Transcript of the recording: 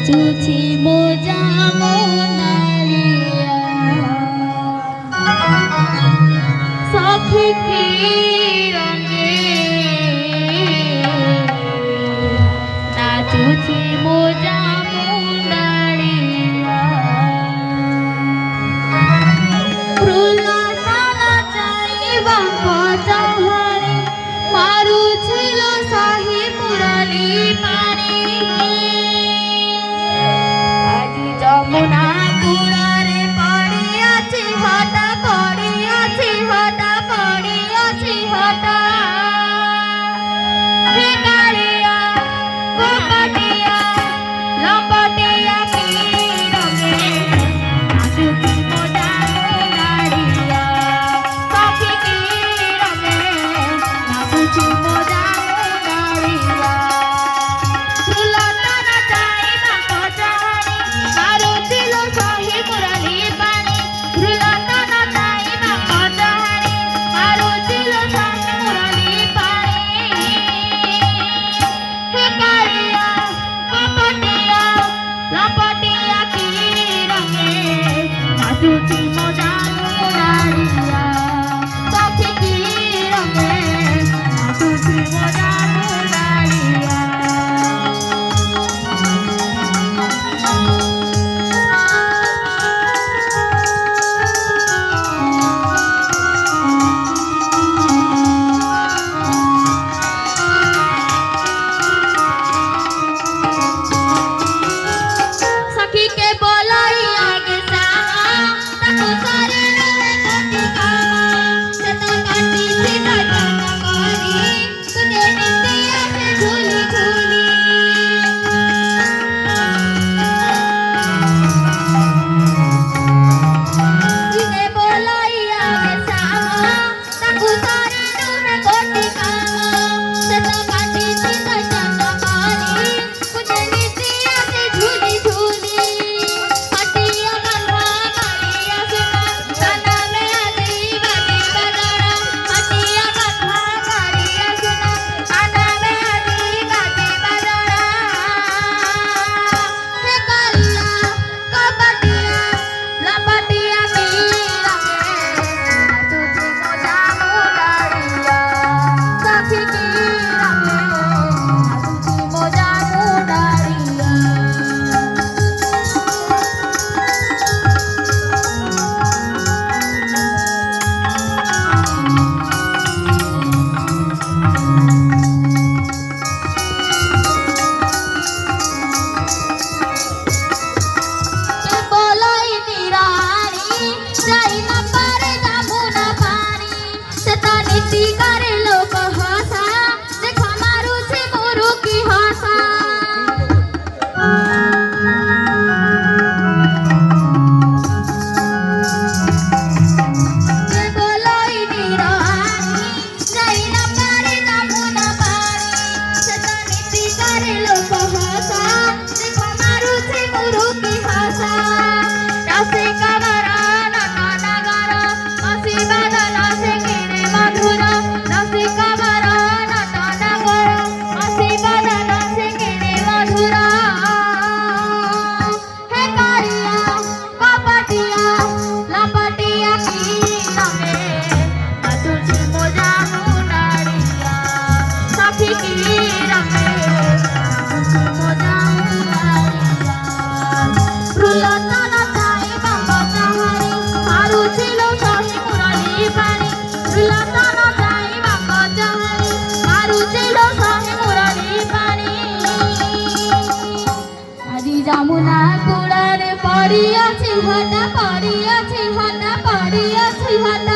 নাচুছি মোজা মোনালিয়া সখী কি রঙে নাচুছি মোজা মোনালিয়া প্রহ্লাদ নাচাইবা কচহরে মারুছিল শাহী মুরালি পানি আজি যমুনা কূଳରେ পড়িয়াছি হঠা পড়িয়াছি হঠা পড়িয়াছি হঠা ভিকারিয়া গোপটিয়া লপটিয়া কি রঙে নাচুছি মোজা মোনালিয়া সখী কি রঙে নাচুছি মোজা মোনালিয়া প্রহ্লাদ নাচাইবা কচহরে মারুছিল শাহী মুরালি পানি প্রহ্লাদ নাচাইবা কচহরে মারুছিল শাহী মুরালি পানি ভিকারিয়া গোপটিয়া লপটিয়া কি রঙে নাচুছি মোজা মোনালিয়া সখী কি রঙে নাচুছি মোজা মোনালিয়া सखी के बोलाई आगे सामा ताको सारे रोए कोटी कामा सता काटी सीधा जाना पानी तुझे निंदिया से झूली झूली सखी के बोलाई आगे सामा ताको सारे रोए कोटी कामा सता काटी सीधा जाना पानी तुझे निंदिया से झूली झूली हटिया कन्हा कालिया सुना काना में आजी बाजी बजाना हटिया कन्हा कालिया सुना काना में आजी बाजी बजाना हे कालिया कपटिया लपटिया की रंगे नाचुची मोजा मोनालिया सखी की रंगे नाचुची मोजा मोनालिया के बोलाई निरारी जाई ना पारे जामुना पानी सेता नीति करे लोक हसा देखा मारू छे मोरू की हसा के बोलाई निरारी जाई ना पारे जामुना पानी सेता नीति करे लोक हसा देखा मारू छे मोरू की हसा रसे कवरा नटा नगरा मसी बदला से गिरे मधुरा रसे कवरा नटा नगरा मसी बदला से गिरे मधुरा हे कारिया कपटिया लपटिया की रंगे नाचुची मोजा मोनालिया सखी की रंगे नाचुची मोजा मोनालिया প্রহ্লাদ নাচাইবা কচহরে মারুছিল শাহী মুরালি পানি প্রহ্লাদ নাচাইবা কচহরে মারুছিল শাহী মুরালি পানি আজি যমুনা কূଳରେ পড়িয়াছি হঠা পড়িয়াছি হঠা পড়িয়াছি হঠা